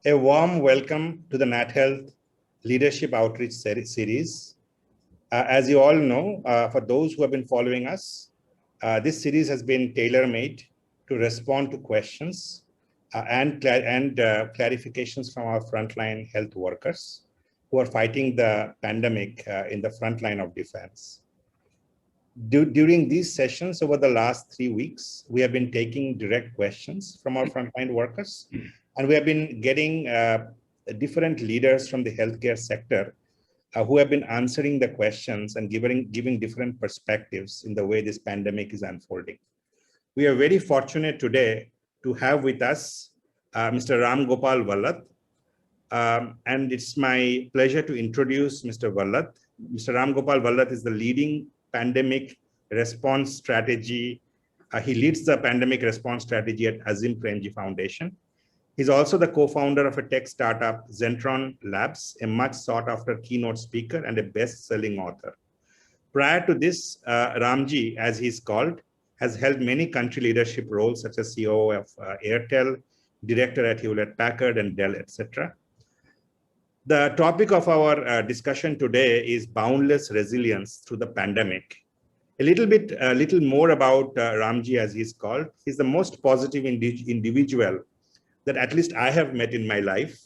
A warm welcome to the Nat Health Leadership Outreach series. As you all know, for those who have been following us, this series has been tailor-made to respond to questions and clarifications from our frontline health workers who are fighting the pandemic in the front line of defense. During these sessions over the last 3 weeks, we have been taking direct questions from our frontline workers, and we have been getting different leaders from the healthcare sector who have been answering the questions and giving different perspectives in the way this pandemic is unfolding. We are very fortunate today to have with us Mr. Ram Gopal Vallath, and it's my pleasure to introduce Mr. Vallath. Mr. Ram Gopal Vallath is the leading pandemic response strategy. He leads the pandemic response strategy at Azim Premji Foundation. He's also the co-founder of a tech startup, Zentron Labs, a much sought after keynote speaker and a best-selling author. Prior to this, RamG, as he's called, has held many country leadership roles such as CEO of Airtel, director at Hewlett Packard and Dell, etc. The topic of our discussion today is boundless resilience through the pandemic. A little more about RamG, as he's called. He's the most positive individual that at least I have met in my life.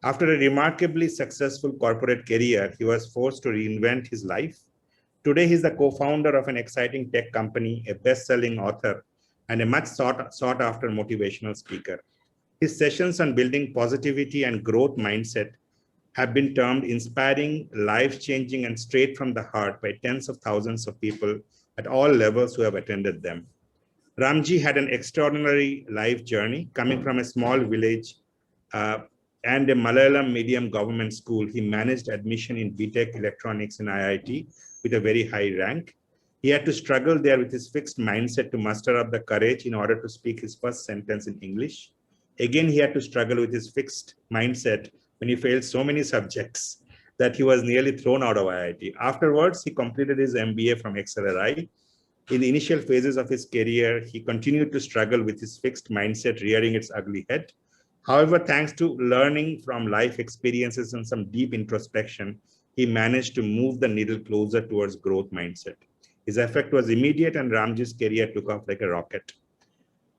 After a remarkably successful corporate career, he was forced to reinvent his life. Today, he's the co-founder of an exciting tech company, a best-selling author, and a much sought-after motivational speaker. His sessions on building positivity and growth mindset have been termed inspiring, life-changing, and straight from the heart by tens of thousands of people at all levels who have attended them. RamG had an extraordinary life journey. Coming from a small village and a Malayalam medium government school, he managed admission in BTech electronics in IIT with a very high rank. He had to struggle there with his fixed mindset to muster up the courage in order to speak his first sentence in English. Again, he had to struggle with his fixed mindset when he failed so many subjects that he was nearly thrown out of IIT. Afterwards, he completed his MBA from XLRI. In the initial phases of his career, he continued to struggle with his fixed mindset rearing its ugly head. However, thanks to learning from life experiences and some deep introspection, he managed to move the needle closer towards growth mindset. His effect was immediate, and RamG's career took off like a rocket.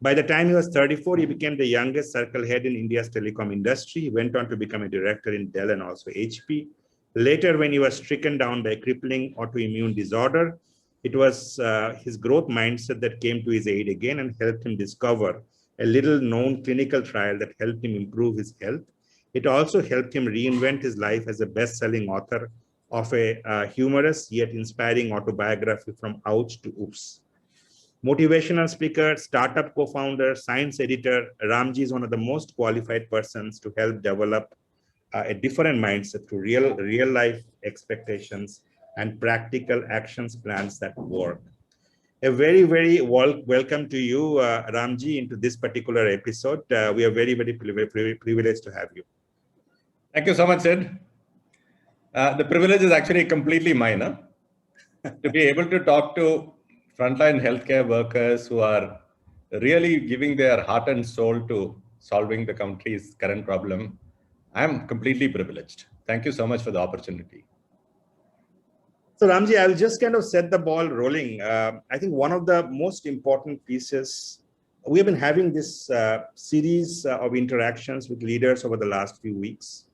By the time he was 34, he became the youngest circle head in India's telecom industry. He went on to become a director in Dell and also HP. Later, when he was stricken down by a crippling autoimmune disorder, it was his growth mindset that came to his aid again and helped him discover a little-known clinical trial that helped him improve his health. It also helped him reinvent his life as a best-selling author of a humorous yet inspiring autobiography, From Ouch to Oops. Motivational speaker, startup co-founder, science editor, RamG is one of the most qualified persons to help develop a different mindset to real life expectations and practical actions plans that work. A very welcome to you, RamG, into this particular episode. We are very privileged to have you. Thank you so much, Sid. The privilege is actually completely mine, to be able to talk to frontline healthcare workers who are really giving their heart and soul to solving the country's current problem. I'm completely privileged. Thank you so much for the opportunity. So RamG, I'll just kind of set the ball rolling. I think one of the most important pieces, we have been having this series of interactions with leaders over the last few weeks.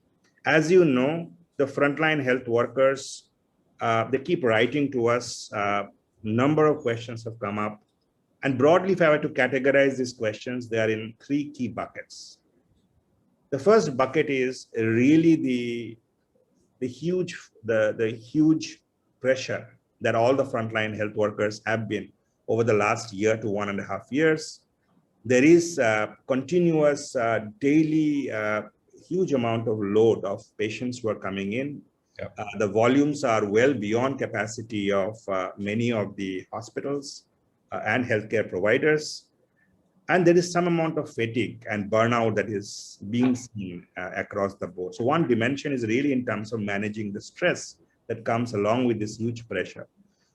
As you know, the frontline health workers, they keep writing to us. Number of questions have come up. And broadly, if I were to categorize these questions, they are in 3 key buckets. The first bucket is really the huge pressure that all the frontline health workers have been over the last year to 1.5 years. There is continuous daily huge amount of load of patients who are coming in. Yep. The volumes are well beyond capacity of many of the hospitals and healthcare providers. And there is some amount of fatigue and burnout that is being seen across the board. So one dimension is really in terms of managing the stress that comes along with this huge pressure.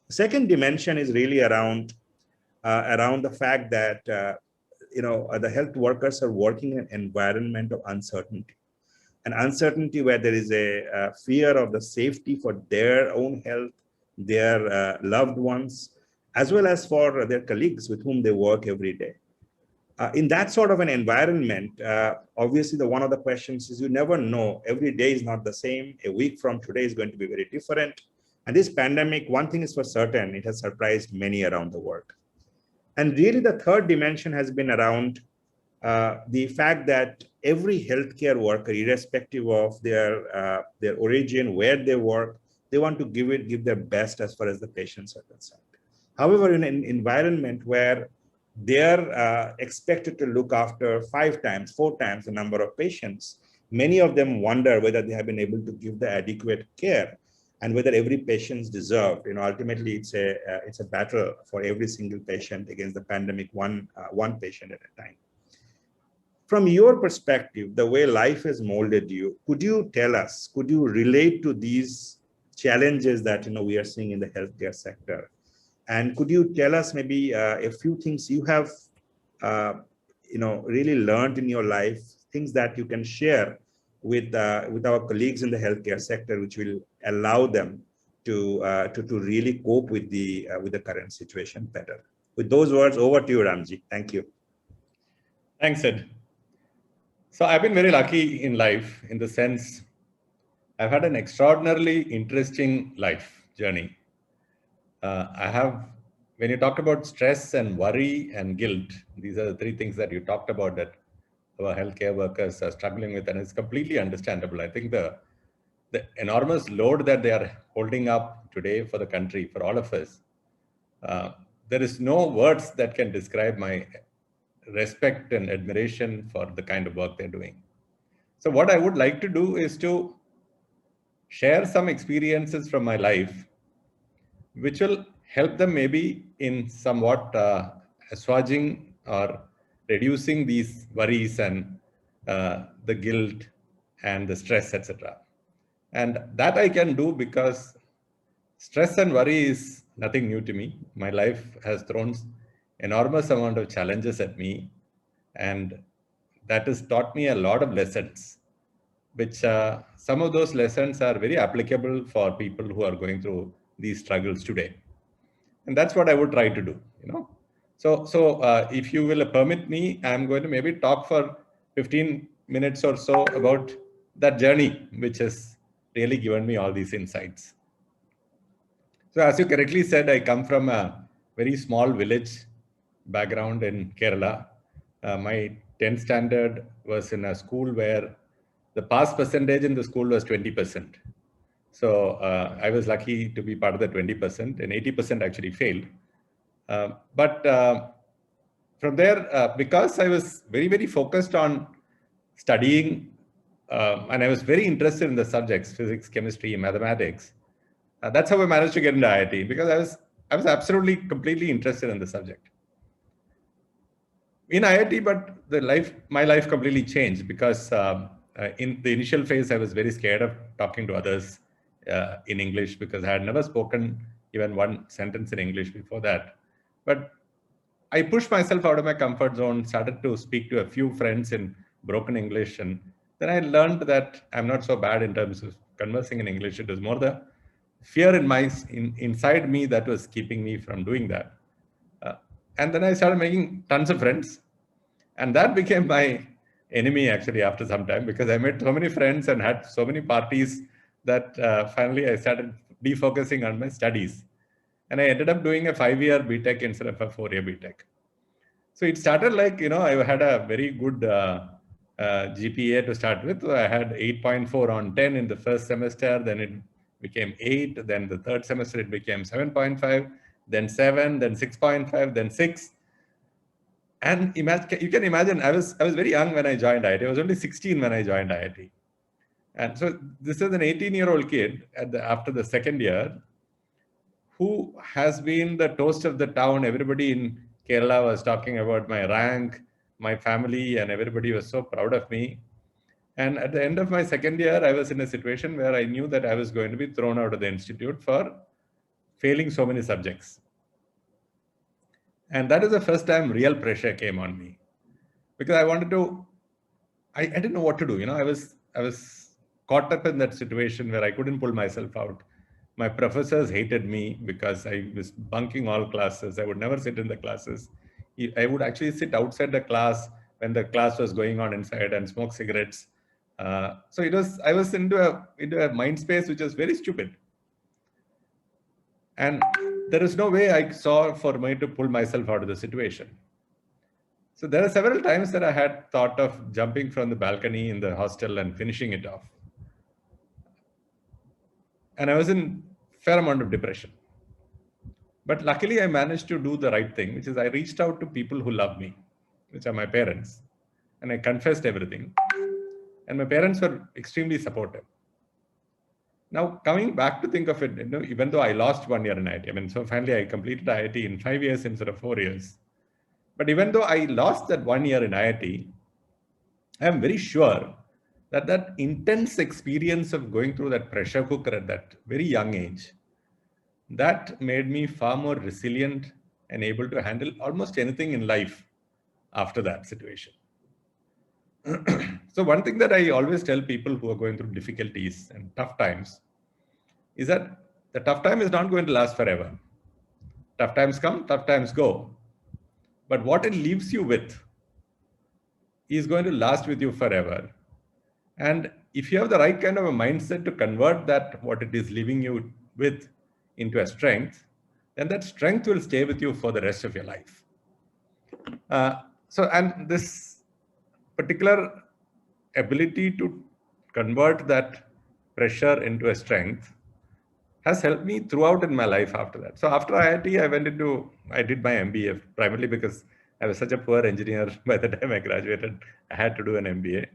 The second dimension is really around the fact that the health workers are working in an environment of uncertainty. an uncertainty where there is a fear of the safety for their own health, their loved ones, as well as for their colleagues with whom they work every day. In that sort of an environment, obviously one of the questions is you never know. Every day is not the same. A week from today is going to be very different. And this pandemic, one thing is for certain, it has surprised many around the world. And really the third dimension has been around the fact that every healthcare worker, irrespective of their origin, where they work, they want to give their best as far as the patients are concerned. However, in an environment where they're expected to look after 5 times, 4 times the number of patients, many of them wonder whether they have been able to give the adequate care and whether every patient is deserved. Ultimately, it's a battle for every single patient against the pandemic, one patient at a time. From your perspective, the way life has molded you, could you tell us, could you relate to these challenges that we are seeing in the healthcare sector? And could you tell us maybe a few things you have really learned in your life, things that you can share with our colleagues in the healthcare sector, which will allow them to really cope with the current situation better? With those words, over to you, RamG. Thank you. Thanks, Ed. So I've been very lucky in life in the sense I've had an extraordinarily interesting life journey. When you talk about stress and worry and guilt, these are the 3 things that you talked about that our healthcare workers are struggling with, and it's completely understandable. I think the enormous load that they are holding up today for the country, for all of us, there is no words that can describe my respect and admiration for the kind of work they're doing. So what I would like to do is to share some experiences from my life, which will help them maybe in somewhat assuaging or reducing these worries and the guilt and the stress, etc. And that I can do because stress and worry is nothing new to me. My life has thrown enormous amount of challenges at me, and that has taught me a lot of lessons, which some of those lessons are very applicable for people who are going through these struggles today. And that's what I would try to do, So if you will permit me, I'm going to maybe talk for 15 minutes or so about that journey, which has really given me all these insights. So as you correctly said, I come from a very small village background in Kerala. My 10th standard was in a school where the pass percentage in the school was 20%. So I was lucky to be part of the 20%, and 80% actually failed. But from there, because I was very, very focused on studying, and I was very interested in the subjects, physics, chemistry, mathematics, that's how I managed to get into IIT, because I was absolutely, completely interested in the subject. In IIT, but my life completely changed because in the initial phase, I was very scared of talking to others in English because I had never spoken even one sentence in English before that. But I pushed myself out of my comfort zone, started to speak to a few friends in broken English, and then I learned that I'm not so bad in terms of conversing in English. It was more the fear inside me that was keeping me from doing that. And then I started making tons of friends. And that became my enemy actually after some time, because I made so many friends and had so many parties that finally I started defocusing on my studies. And I ended up doing a 5-year BTech instead of a 4-year BTech. So it started like, I had a very good GPA to start with. I had 8.4 on 10 in the first semester, then it became 8, then the third semester it became 7.5, then 7, then 6.5, then 6. And you can imagine, I was very young when I joined IIT. I was only 16 when I joined IIT. And so this is an 18-year-old kid after the second year who has been the toast of the town. Everybody in Kerala was talking about my rank, my family, and everybody was so proud of me. And at the end of my second year, I was in a situation where I knew that I was going to be thrown out of the institute for failing so many subjects. And that is the first time real pressure came on me, because I wanted to, I didn't know what to do. I was was caught up in that situation where I couldn't pull myself out. My professors hated me because I was bunking all classes. I would never sit in the classes. I would actually sit outside the class when the class was going on inside and smoke cigarettes. So I was into a mind space which was very stupid. And there is no way I saw for me to pull myself out of the situation. So there are several times that I had thought of jumping from the balcony in the hostel and finishing it off. And I was in fair amount of depression. But luckily I managed to do the right thing, which is I reached out to people who love me, which are my parents. And I confessed everything. And my parents were extremely supportive. Now, coming back to think of it, even though I lost 1 year in IIT, so finally I completed IIT in 5 years instead of 4 years. But even though I lost that 1 year in IIT, I am very sure that that intense experience of going through that pressure cooker at that very young age, that made me far more resilient and able to handle almost anything in life after that situation. So one thing that I always tell people who are going through difficulties and tough times is that the tough time is not going to last forever. Tough times come, tough times go. But what it leaves you with is going to last with you forever. And if you have the right kind of a mindset to convert that, what it is leaving you with, into a strength, then that strength will stay with you for the rest of your life. And this particular ability to convert that pressure into a strength has helped me throughout in my life after that. So after IIT, I did my MBA primarily because I was such a poor engineer by the time I graduated. I had to do an MBA.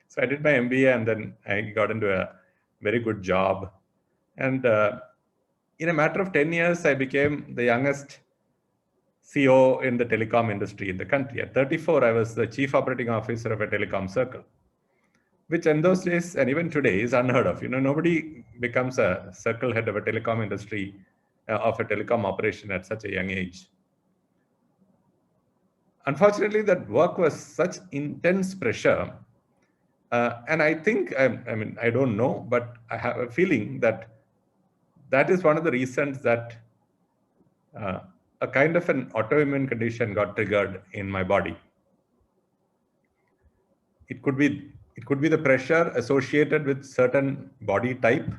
So I did my MBA and then I got into a very good job. And in a matter of 10 years, I became the youngest CEO in the telecom industry in the country. At 34, I was the chief operating officer of a telecom circle, which in those days and even today is unheard of. Nobody becomes a circle head of a telecom industry, of a telecom operation at such a young age. Unfortunately, that work was such intense pressure. And I think, I don't know, but I have a feeling that that is one of the reasons that a kind of an autoimmune condition got triggered in my body. It could be the pressure associated with certain body type.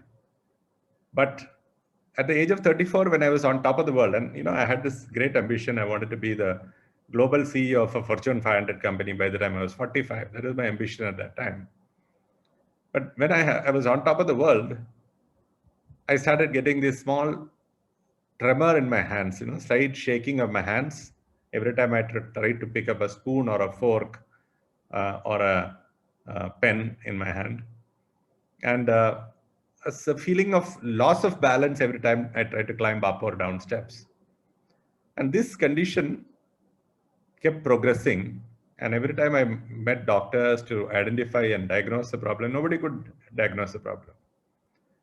But at the age of 34, when I was on top of the world, and I had this great ambition, I wanted to be the global CEO of a Fortune 500 company by the time I was 45. That was my ambition at that time. But when I was on top of the world, I started getting this small tremor in my hands, slight shaking of my hands every time I tried to pick up a spoon or a fork or a pen in my hand. And a feeling of loss of balance every time I tried to climb up or down steps. And this condition kept progressing. And every time I met doctors to identify and diagnose the problem, nobody could diagnose the problem.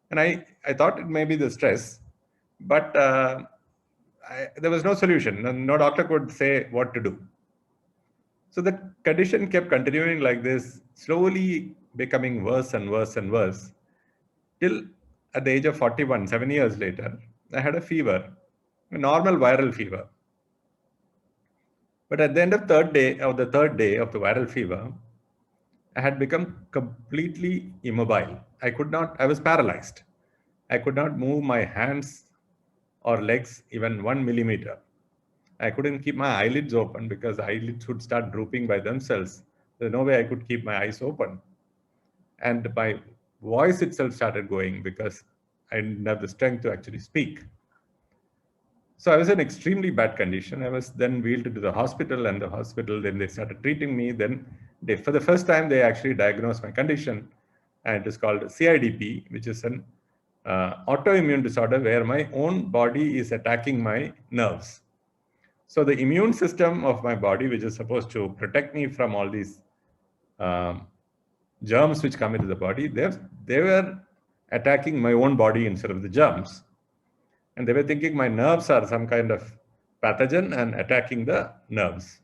And I thought it may be the stress, but there was no solution. No doctor could say what to do. So the condition kept continuing like this, slowly becoming worse and worse and worse, till at the age of 41, 7 years later, I had a fever, a normal viral fever. But at the end of the third day of the viral fever, I had become completely immobile. I was paralyzed. I could not move my hands or legs even 1 millimeter. I couldn't keep my eyelids open because the eyelids would start drooping by themselves. There's no way I could keep my eyes open. And my voice itself started going because I didn't have the strength to actually speak. So I was in extremely bad condition. I was then wheeled to the hospital, and the hospital, then they started treating me. Then for the first time, they actually diagnosed my condition, and it is called CIDP, which is an autoimmune disorder where my own body is attacking my nerves. So the immune system of my body, which is supposed to protect me from all these germs which come into the body, they were attacking my own body instead of the germs. And they were thinking my nerves are some kind of pathogen and attacking the nerves.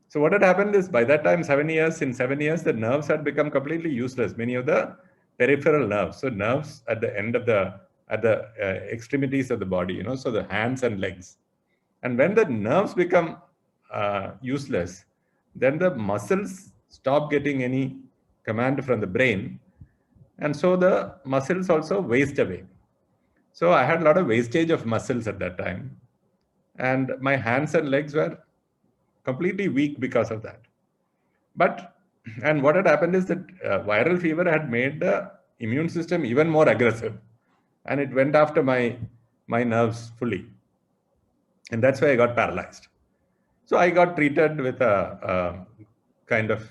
So what had happened is by that time, in 7 years, the nerves had become completely useless. Many of the peripheral nerves, so nerves at the end of at the extremities of the body, so the hands and legs. And when the nerves become useless, then the muscles stop getting any command from the brain. And so the muscles also waste away. So I had a lot of wastage of muscles at that time. And my hands and legs were completely weak because of that. And what had happened is that viral fever had made the immune system even more aggressive. And it went after my nerves fully. And that's why I got paralyzed. So I got treated with a kind of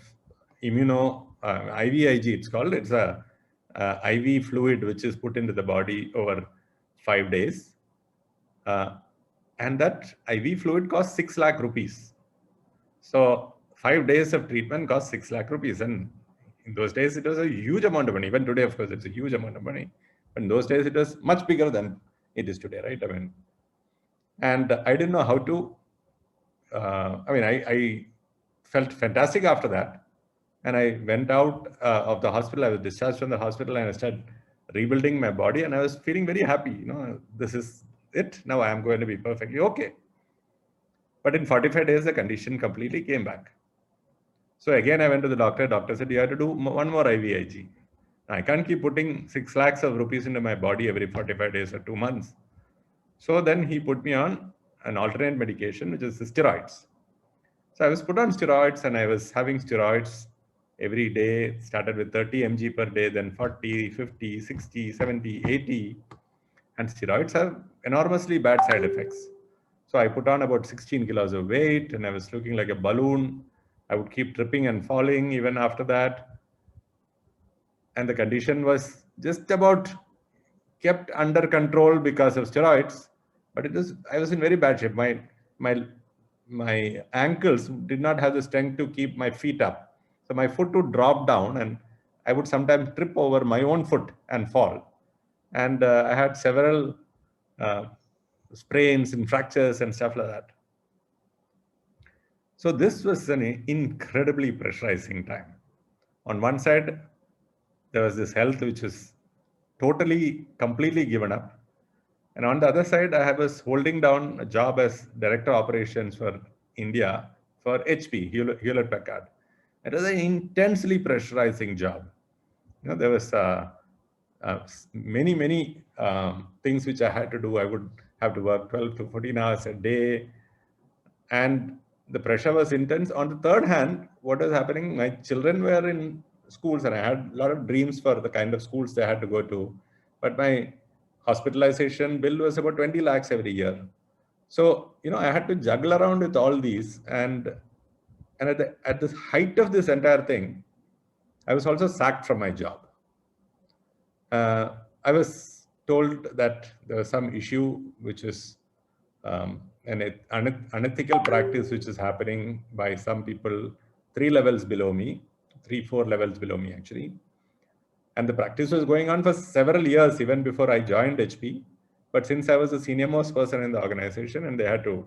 IVIG, it's called. It's a IV fluid which is put into the body over 5 days. And that IV fluid costs 6 lakh rupees. So 5 days of treatment cost 6 lakh rupees. And in those days, it was a huge amount of money. Even today, of course, it's a huge amount of money. But in those days, it was much bigger than it is today, right? And I didn't know how to, I felt fantastic after that. And I went out of the hospital. I was discharged from the hospital and I started rebuilding my body. And I was feeling very happy. This is it. Now I am going to be perfectly okay. But in 45 days, the condition completely came back. So again, I went to the doctor. Doctor said, you have to do one more IVIG. I can't keep putting 6 lakhs of rupees into my body every 45 days or 2 months. So then he put me on an alternate medication, which is steroids. So I was put on steroids and I was having steroids every day, started with 30 mg per day, then 40, 50, 60, 70, 80. And steroids have enormously bad side effects. So I put on about 16 kilos of weight and I was looking like a balloon. I would keep tripping and falling even after that. And the condition was just about kept under control because of steroids, but I was in very bad shape. My ankles did not have the strength to keep my feet up. So my foot would drop down and I would sometimes trip over my own foot and fall. And I had several sprains and fractures and stuff like that. So this was an incredibly pressurizing time. On one side, there was this health which was completely given up. And on the other side, I was holding down a job as director of operations for India for HP, Hewlett Packard. It was an intensely pressurizing job. There was many things which I had to do. I would have to work 12 to 14 hours a day. And the pressure was intense. On the third hand, what was happening, my children were in schools and I had a lot of dreams for the kind of schools they had to go to. But my hospitalization bill was about 20 lakhs every year. So, I had to juggle around with all these. And at the height of this entire thing, I was also sacked from my job. I was told that there was some issue which is an unethical practice which is happening by some people 3 levels below me, 4 levels below me actually. And the practice was going on for several years even before I joined HP. But since I was the senior most person in the organization and they had to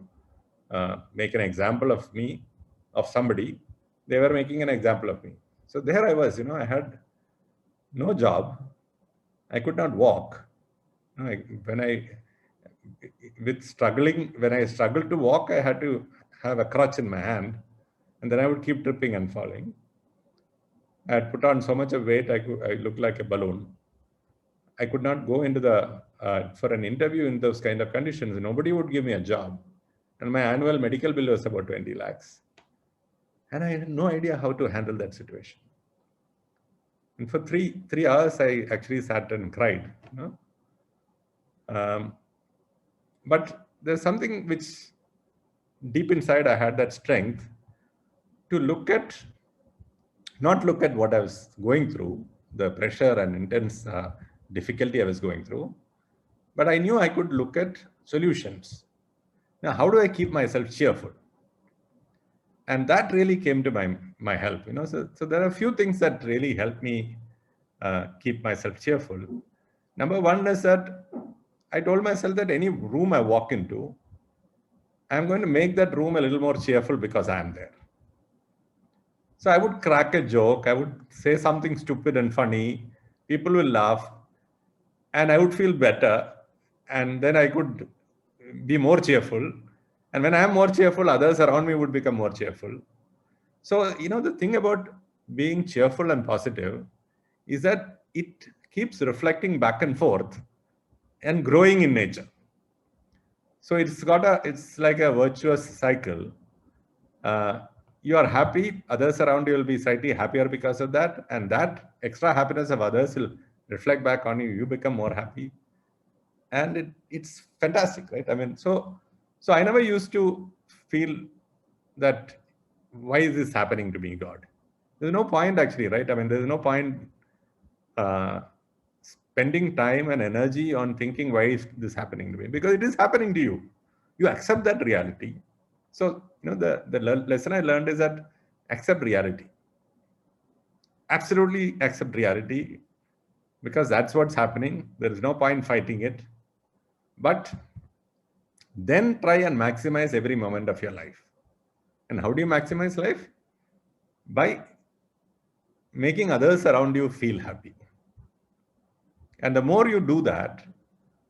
make an example of me, of somebody, they were making an example of me. So there I was, I had no job. I could not walk. When I struggled to walk, I had to have a crutch in my hand and then I would keep tripping and falling. I had put on so much of weight, I looked like a balloon. I could not go into for an interview in those kind of conditions. Nobody would give me a job. And my annual medical bill was about 20 lakhs. And I had no idea how to handle that situation. And for three hours, I actually sat and cried. But there's something which deep inside I had that strength to not look at what I was going through, the pressure and intense difficulty I was going through, but I knew I could look at solutions. Now, how do I keep myself cheerful? And that really came to my help. So there are a few things that really help me keep myself cheerful. Number one is that I told myself that any room I walk into, I'm going to make that room a little more cheerful because I'm there. So I would crack a joke. I would say something stupid and funny. People will laugh and I would feel better. And then I could be more cheerful. And when I am more cheerful, others around me would become more cheerful. So, the thing about being cheerful and positive is that it keeps reflecting back and forth and growing in nature. So it's like a virtuous cycle. You are happy, others around you will be slightly happier because of that. And that extra happiness of others will reflect back on you. You become more happy. And it's fantastic, right? I mean, so I never used to feel that, why is this happening to me, God? There's no point actually, right? I mean, there's no point spending time and energy on thinking, why is this happening to me? Because it is happening to you. You accept that reality. So, the lesson I learned is that accept reality. Absolutely accept reality, because that's what's happening. There is no point fighting it. But then try and maximize every moment of your life. And how do you maximize life? By making others around you feel happy. And the more you do that,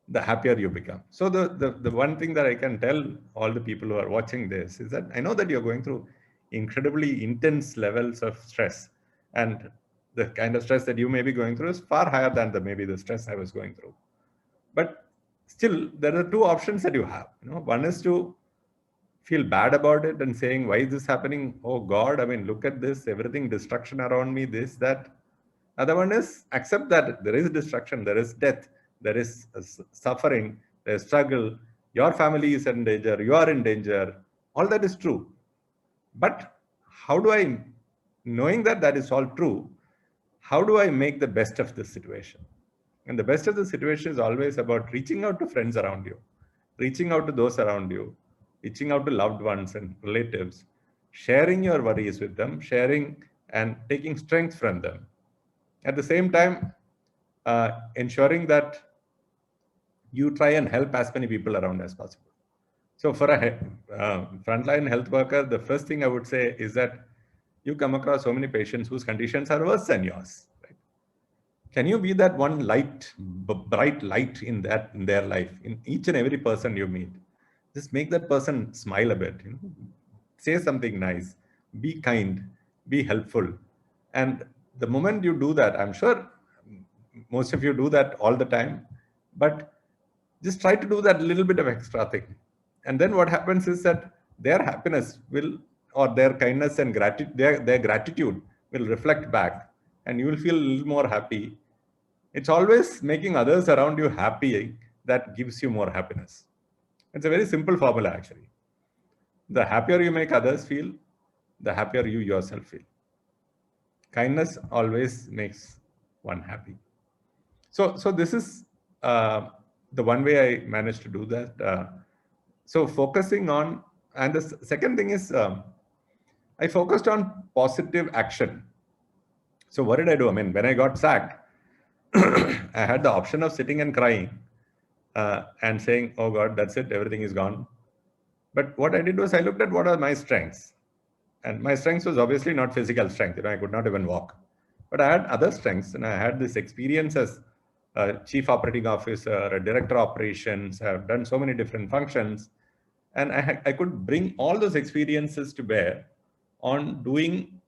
the happier you become. So the one thing that I can tell all the people who are watching this is that I know that you're going through incredibly intense levels of stress. And the kind of stress that you may be going through is far higher than maybe the stress I was going through. But still, there are two options that you have. One is to feel bad about it and saying, why is this happening? Oh God, I mean, look at this, everything, destruction around me, this, that. Other one is accept that there is destruction, there is death, there is suffering, there is struggle, your family is in danger, you are in danger. All that is true. But how do I, knowing that that is all true, how do I make the best of this situation? And the best of the situation is always about reaching out to friends around you, reaching out to those around you, reaching out to loved ones and relatives, sharing your worries with them, sharing and taking strength from them. At the same time, ensuring that you try and help as many people around as possible. So for a frontline health worker, the first thing I would say is that you come across so many patients whose conditions are worse than yours. Right? Can you be that one light, bright light in their life, in each and every person you meet? Just make that person smile a bit. Say something nice, be kind, be helpful. And the moment you do that, I'm sure most of you do that all the time, but just try to do that little bit of extra thing. And then what happens is that their happiness will, or their kindness and gratitude, their gratitude will reflect back, and you will feel a little more happy. It's always making others around you happy that gives you more happiness. It's a very simple formula, actually. The happier you make others feel, the happier you yourself feel. Kindness always makes one happy. So this is the one way I managed to do that. So focusing on, and the second thing is, I focused on positive action. So what did I do? I mean, when I got sacked, I had the option of sitting and crying and saying, oh God, that's it, everything is gone. But what I did was I looked at what are my strengths. And my strengths was obviously not physical strength. I could not even walk. But I had other strengths, and I had this experience as a chief operating officer, a director of operations. I've done so many different functions. And I could bring all those experiences to bear on doing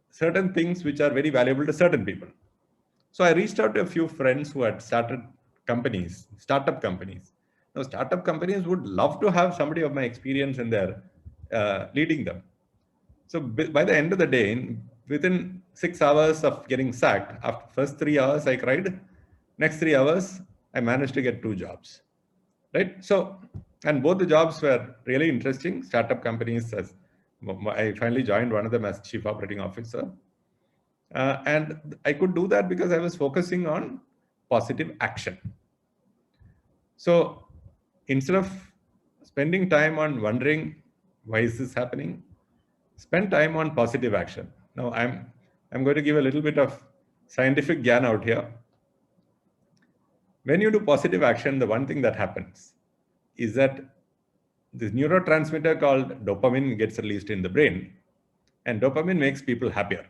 certain things which are very valuable to certain people. So I reached out to a few friends who had started companies, startup companies. Now, startup companies would love to have somebody of my experience in there leading them. So by the end of the day, within 6 hours of getting sacked, after first 3 hours, I cried. Next 3 hours, I managed to get 2 jobs, right? So, and both the jobs were really interesting. Startup companies, I finally joined one of them as chief operating officer. And I could do that because I was focusing on positive action. So instead of spending time on wondering, why is this happening? Spend time on positive action. Now I'm going to give a little bit of scientific gyan out here. When you do positive action, the one thing that happens is that this neurotransmitter called dopamine gets released in the brain. And dopamine makes people happier.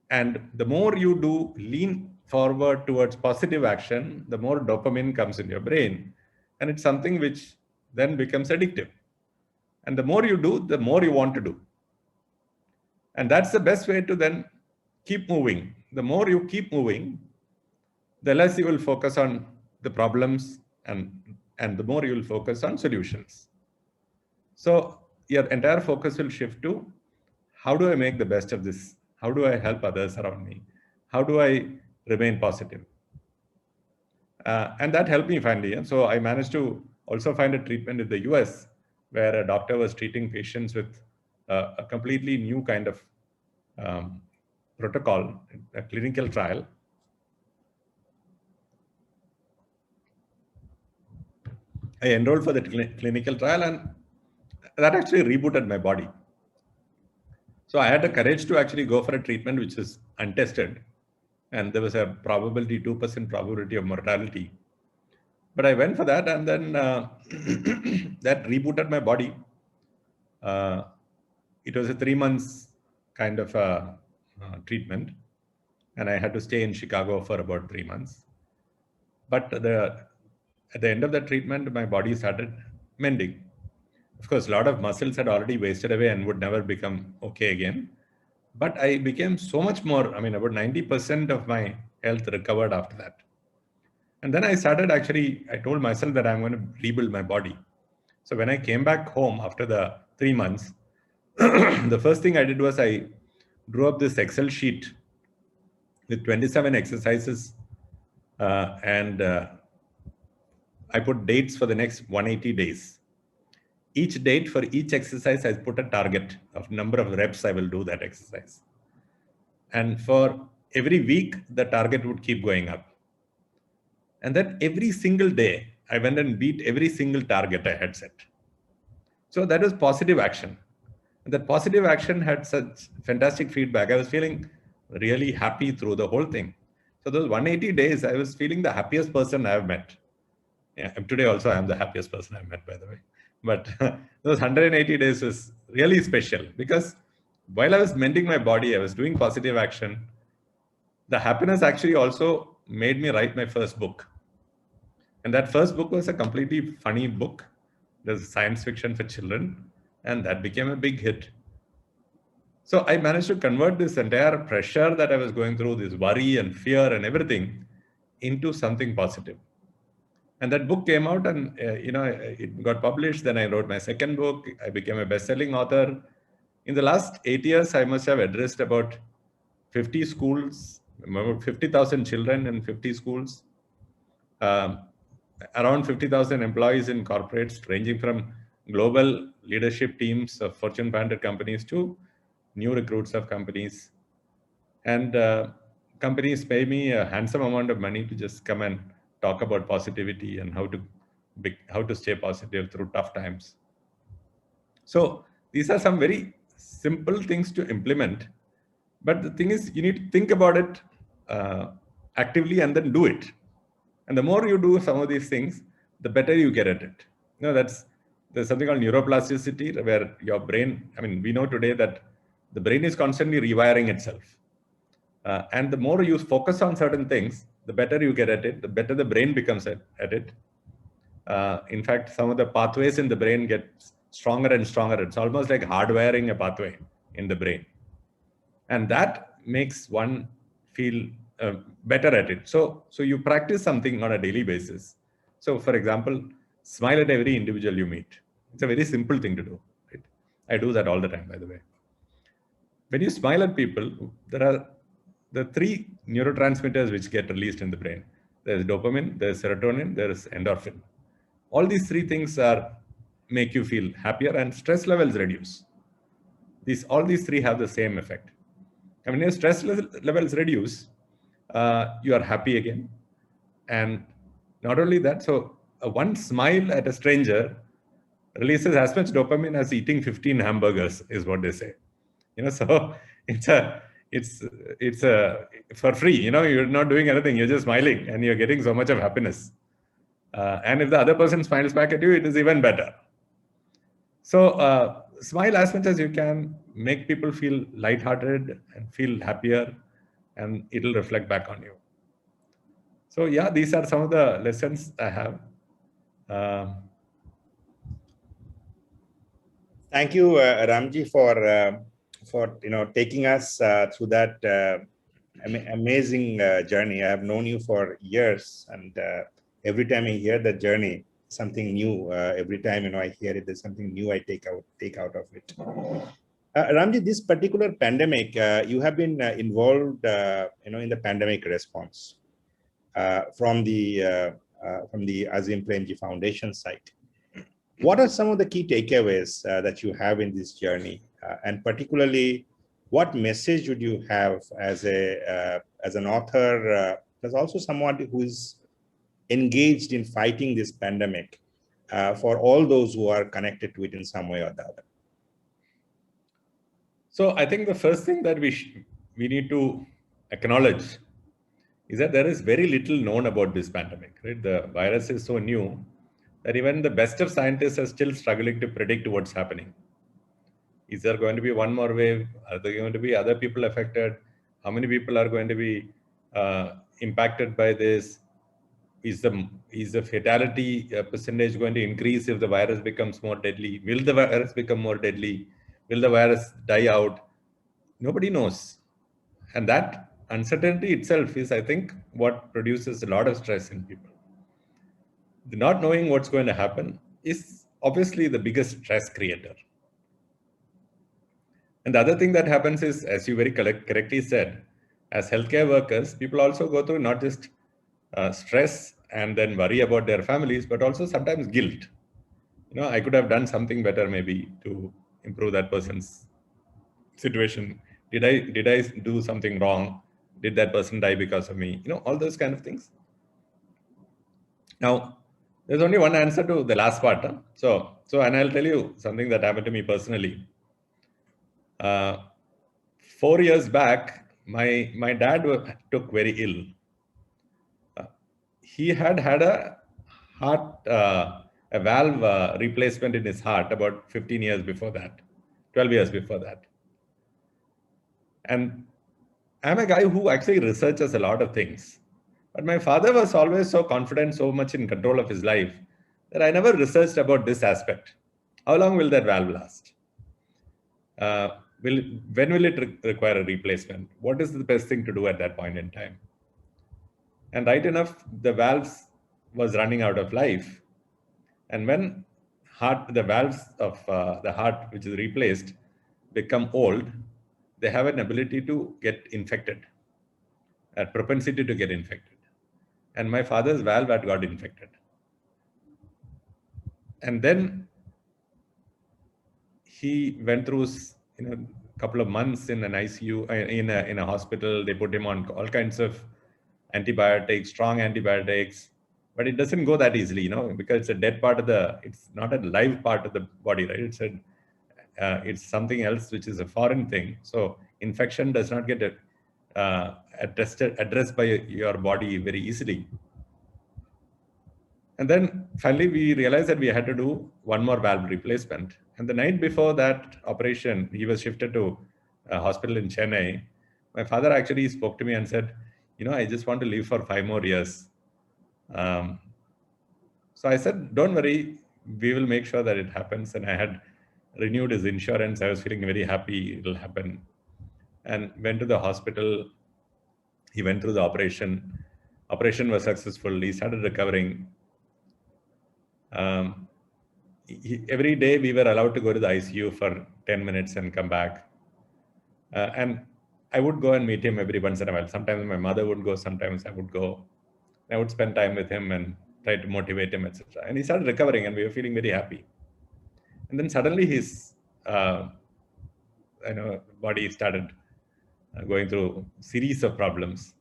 And the more you do lean forward towards positive action, the more dopamine comes in your brain. And it's something which then becomes addictive. And the more you do, the more you want to do. And that's the best way to then keep moving. The more you keep moving, the less you will focus on the problems and the more you will focus on solutions. So your entire focus will shift to, how do I make the best of this? How do I help others around me? How do I remain positive? And that helped me finally. And so I managed to also find a treatment in the US where a doctor was treating patients with a completely new kind of protocol, a clinical trial. I enrolled for the clinical trial, and that actually rebooted my body. So I had the courage to actually go for a treatment which is untested, and there was a probability, 2% probability of mortality. But I went for that, and then that rebooted my body. It was a 3 months kind of treatment, and I had to stay in Chicago for about 3 months. But at the end of the treatment, my body started mending. Of course, a lot of muscles had already wasted away and would never become okay again. But I became so much more, I mean, about 90% of my health recovered after that. And then I started actually, I told myself that I'm going to rebuild my body. So when I came back home after the 3 months, the first thing I did was I drew up this Excel sheet with 27 exercises and I put dates for the next 180 days. Each date for each exercise, I put a target of number of reps I will do that exercise. And for every week, the target would keep going up. And then every single day, I went and beat every single target I had set. So that was positive action. And that positive action had such fantastic feedback. I was feeling really happy through the whole thing. So those 180 days, I was feeling the happiest person I've met. Yeah, today also I'm the happiest person I've met, by the way. But those 180 days was really special because while I was mending my body, I was doing positive action. The happiness actually also made me write my first book. And that first book was a completely funny book. It was science fiction for children, and that became a big hit. So I managed to convert this entire pressure that I was going through, this worry and fear and everything, into something positive. And that book came out and, it got published. Then I wrote my second book. I became a best-selling author. In the last 8 years, I must have addressed about 50 schools, about 50,000 children in 50 schools, around 50,000 employees in corporates, ranging from global leadership teams of Fortune 500 companies to new recruits of companies. And companies pay me a handsome amount of money to just come and talk about positivity and how to stay positive through tough times. So these are some very simple things to implement. But the thing is, you need to think about it actively and then do it. And the more you do some of these things, the better you get at it. There's something called neuroplasticity where your brain, we know today that the brain is constantly rewiring itself. And the more you focus on certain things, the better you get at it, the better the brain becomes at it. In fact, some of the pathways in the brain get stronger and stronger. It's almost like hardwiring a pathway in the brain. And that makes one feel better at it. So you practice something on a daily basis. So for example, smile at every individual you meet. It's a very simple thing to do. Right? I do that all the time, by the way. When you smile at people, there are the 3 neurotransmitters which get released in the brain. There's dopamine, there's serotonin, there's endorphin. All these 3 things make you feel happier and stress levels reduce. All these 3 have the same effect. And when your stress levels reduce, you are happy again. And not only that, so one smile at a stranger releases as much dopamine as eating 15 hamburgers, is what they say. So it's for free. You're not doing anything. You're just smiling, and you're getting so much of happiness. And if the other person smiles back at you, it is even better. So smile as much as you can. make people feel lighthearted and feel happier, and it'll reflect back on you. So yeah, these are some of the lessons I have. Thank you, Ramji, for taking us through that amazing journey. I have known you for years, and every time I hear that journey, something new. Every time I hear it, there's something new I take out of it. Ramji, this particular pandemic, you have been involved, in the pandemic response from the Azim Premji Foundation side. What are some of the key takeaways that you have in this journey, and particularly, what message would you have as an author, as also someone who is engaged in fighting this pandemic, for all those who are connected to it in some way or the other? So I think the first thing that we need to acknowledge is that there is very little known about this pandemic. Right? The virus is so new that even the best of scientists are still struggling to predict what's happening. Is there going to be one more wave? Are there going to be other people affected? How many people are going to be impacted by this? Is the fatality percentage going to increase if the virus becomes more deadly? Will the virus become more deadly? Will the virus die out? Nobody knows. And that uncertainty itself is, I think, what produces a lot of stress in people. The not knowing what's going to happen is obviously the biggest stress creator. And the other thing that happens is, as you very correctly said, as healthcare workers, people also go through not just stress and then worry about their families, but also sometimes guilt. I could have done something better maybe to improve that person's situation. Did I do something wrong? Did that person die because of me? All those kind of things. Now, there's only one answer to the last part. Huh? So, and I'll tell you something that happened to me personally. 4 years back, my dad took very ill. He had a heart, a valve replacement in his heart about 15 years before that, 12 years before that. And I'm a guy who actually researches a lot of things. But my father was always so confident, so much in control of his life, that I never researched about this aspect. How long will that valve last? When will it require a replacement? What is the best thing to do at that point in time? And right enough, the valves was running out of life. And when the valves of the heart, which is replaced, become old, they have an ability to get infected, a propensity to get infected. And my father's valve had got infected. And then he went through a couple of months in an ICU, in a hospital. They put him on all kinds of antibiotics, strong antibiotics, but it doesn't go that easily, because it's a dead part of it's not a live part of the body, right? It's something else, which is a foreign thing. So infection does not get addressed by your body very easily. And then finally, we realized that we had to do one more valve replacement. And the night before that operation, he was shifted to a hospital in Chennai. My father actually spoke to me and said, I just want to live for 5 more years. So I said, don't worry, we will make sure that it happens. And I had renewed his insurance. I was feeling very happy it'll happen. And went to the hospital. He went through the operation. Operation was successful. He started recovering. Every day we were allowed to go to the ICU for 10 minutes and come back. And I would go and meet him every once in a while. Sometimes my mother would go, sometimes I would go. I would spend time with him and try to motivate him, etc. And he started recovering and we were feeling very happy. And then suddenly his body started going through a series of problems.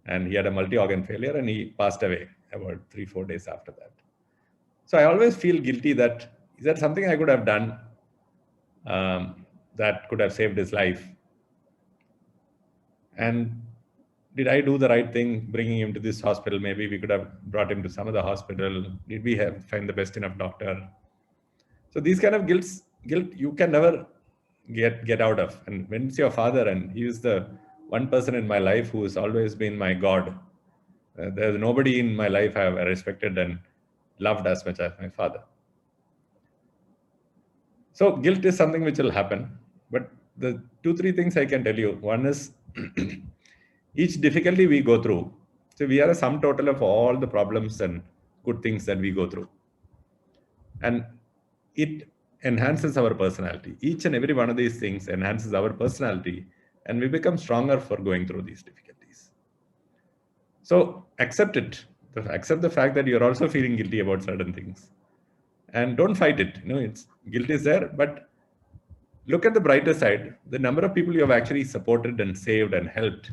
And he had a multi-organ failure and he passed away about 3-4 days after that. So I always feel guilty that, is that something I could have done that could have saved his life? And did I do the right thing bringing him to this hospital? Maybe we could have brought him to some other hospital. Did we find the best enough doctor? So these kind of guilt you can never get out of. And when it's your father, and he is the one person in my life who has always been my God. There's nobody in my life I have respected and loved as much as my father. So guilt is something which will happen. But the 2-3 things I can tell you. One is each difficulty we go through. So we are a sum total of all the problems and good things that we go through. And it enhances our personality. Each and every one of these things enhances our personality, and we become stronger for going through these difficulties. So accept it. Accept the fact that you're also feeling guilty about certain things, and don't fight it. It's guilt is there, but look at the brighter side. The number of people you have actually supported and saved and helped,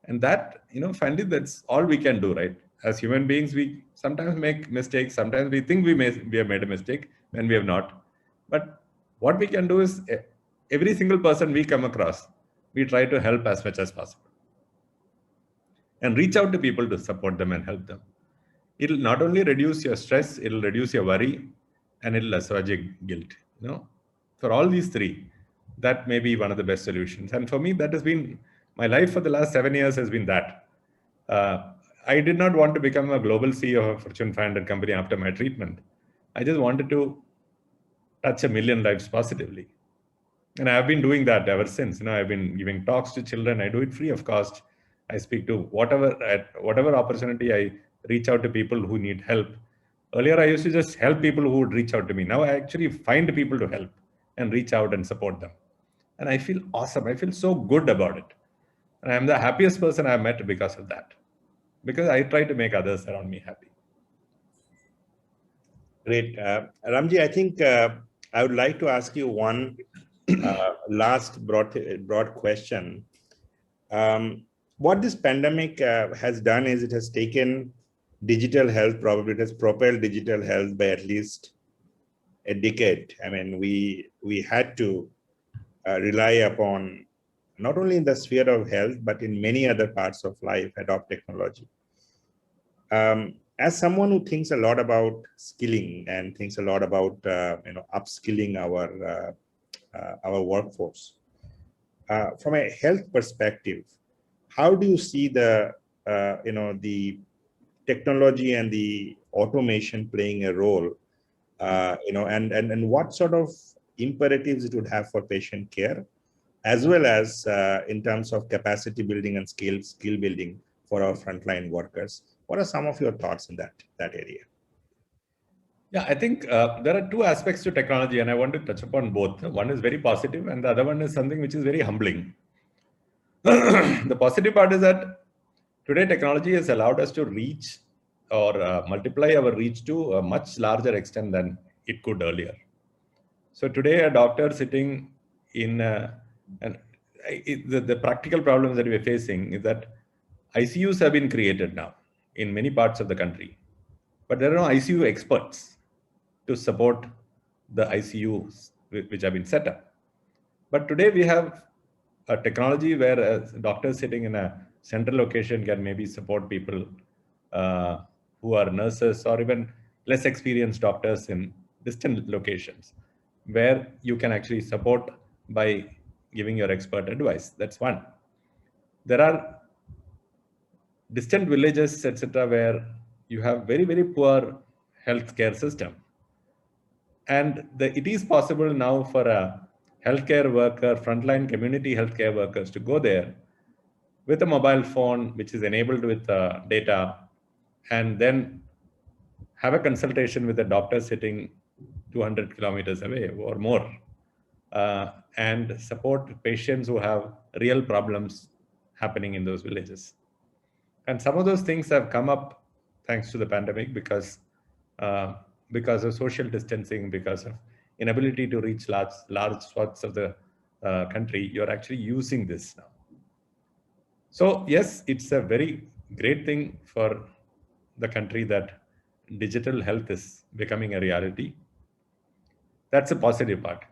and that, finally, that's all we can do, right? As human beings, we sometimes make mistakes. Sometimes we think we have made a mistake when we have not. But what we can do is, every single person we come across, we try to help as much as possible, and reach out to people to support them and help them. It'll not only reduce your stress, it'll reduce your worry, and it'll assuage your guilt. For all these three, that may be one of the best solutions. And for me, that has been my life for the last 7 years has been that. I did not want to become a global CEO of a Fortune 500 company after my treatment. I just wanted to touch 1 million lives positively. And I've been doing that ever since. I've been giving talks to children. I do it free of cost. I speak to whatever opportunity, I reach out to people who need help. Earlier, I used to just help people who would reach out to me. Now I actually find people to help and reach out and support them. And I feel awesome. I feel so good about it. And I'm the happiest person I've met because of that. Because I try to make others around me happy. Great. RamG, I think I would like to ask you one last broad question. What this pandemic has done is it has taken digital health, probably it has propelled digital health by at least a decade. I mean, we had to rely upon, not only in the sphere of health, but in many other parts of life, adopt technology. As someone who thinks a lot about skilling and thinks a lot about upskilling our workforce, from a health perspective, how do you see the technology and the automation playing a role? And what sort of imperatives it would have for patient care, as well as in terms of capacity building and skill building for our frontline workers. What are some of your thoughts in that area? Yeah, I think there are two aspects to technology, and I want to touch upon both. One is very positive, and the other one is something which is very humbling. The positive part is that today technology has allowed us to reach or multiply our reach to a much larger extent than it could earlier. So today, a doctor sitting in the practical problems that we're facing is that ICUs have been created now in many parts of the country, but there are no ICU experts to support the ICUs which have been set up. But today we have a technology where a doctor sitting in a central location can maybe support people who are nurses or even less experienced doctors in distant locations, where you can actually support by giving your expert advice. That's one. There are distant villages, etc., where you have very, very poor healthcare system. And it is possible now for a healthcare worker, frontline community healthcare workers to go there with a mobile phone, which is enabled with data, and then have a consultation with a doctor sitting 200 kilometers away or more, and support patients who have real problems happening in those villages. And some of those things have come up thanks to the pandemic because of social distancing, because of inability to reach large swaths of the country. You're actually using this now. So yes, it's a very great thing for the country that digital health is becoming a reality. That's a positive part.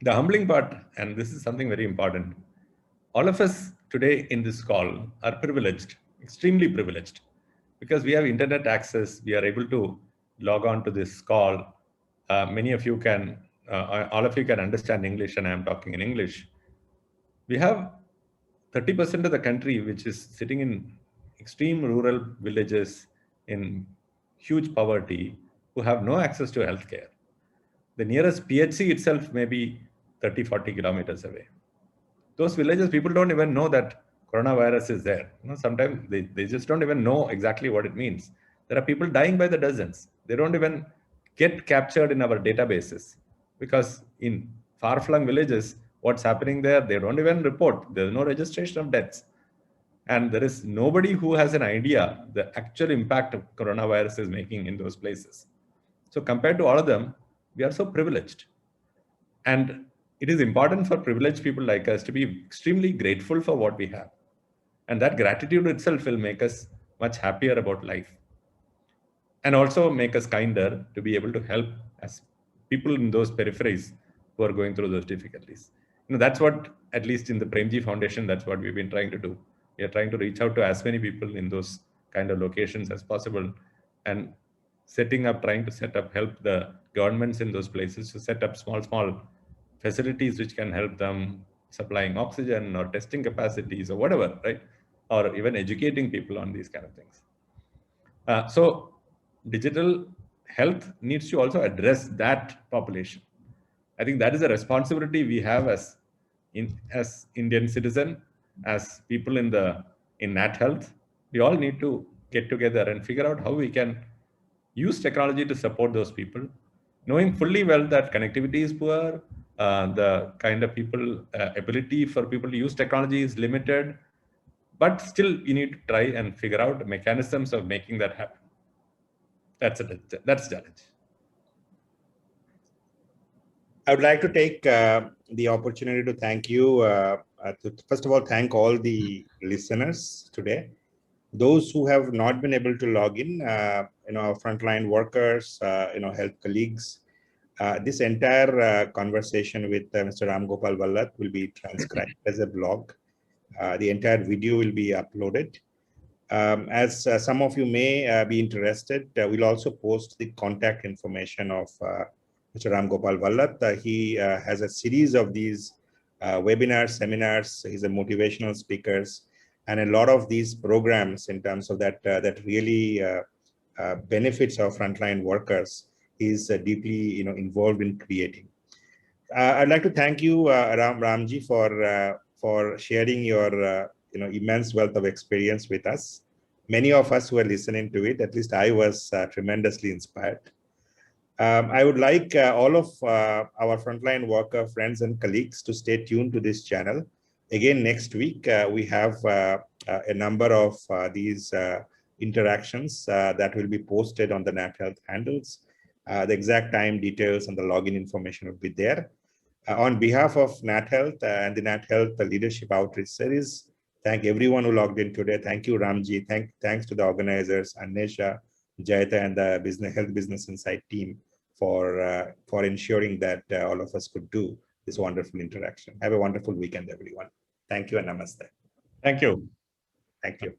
The humbling part, and this is something very important, all of us today in this call are privileged, extremely privileged, because we have internet access. We are able to log on to this call. Many of you can all of you can understand English and I am talking in English. We have 30% of the country which is sitting in extreme rural villages in huge poverty who have no access to healthcare. The nearest PHC itself may be 30, 40 kilometers away. Those villages, people don't even know that coronavirus is there. Sometimes they just don't even know exactly what it means. There are people dying by the dozens. They don't even get captured in our databases because in far-flung villages, what's happening there, they don't even report. There's no registration of deaths. And there is nobody who has an idea the actual impact of coronavirus is making in those places. So compared to all of them, we are so privileged. And it is important for privileged people like us to be extremely grateful for what we have. And that gratitude itself will make us much happier about life. And also make us kinder to be able to help as people in those peripheries who are going through those difficulties. That's what, at least in the Premji Foundation, that's what we've been trying to do. We are trying to reach out to as many people in those kind of locations as possible, and trying to set up, help the governments in those places to set up small facilities which can help them supplying oxygen or testing capacities or whatever, right? Or even educating people on these kind of things. So digital health needs to also address that population. I think that is a responsibility we have as Indian citizen, as people in Nat Health. We all need to get together and figure out how we can use technology to support those people, knowing fully well that connectivity is poor, the kind of people, ability for people to use technology is limited, but still you need to try and figure out mechanisms of making that happen. That's the challenge. I would like to take the opportunity to thank you. First of all, thank all the listeners today. Those who have not been able to log in, frontline workers, health colleagues. This entire conversation with Mr. Ram Gopal Vallath will be transcribed as a blog. The entire video will be uploaded. As some of you may be interested, we'll also post the contact information of Mr. Ram Gopal Vallath. He has a series of these webinars, seminars. He's a motivational speakers, and a lot of these programs in terms of that really benefits our frontline workers. He's deeply involved in creating. I'd like to thank you, RamG, for sharing your immense wealth of experience with us. Many of us who are listening to it, at least I was tremendously inspired. I would like all of our frontline worker friends and colleagues to stay tuned to this channel. Again, next week, we have a number of these interactions that will be posted on the Nat Health handles. The exact time details and the login information will be there. On behalf of Nat Health and the Nat Health Leadership Outreach Series, thank everyone who logged in today. Thank you, RamG. Thanks to the organizers, Annesha, Jayata, and the Health Business Insight team for ensuring that all of us could do this wonderful interaction. Have a wonderful weekend, everyone. Thank you and namaste. Thank you. Thank you.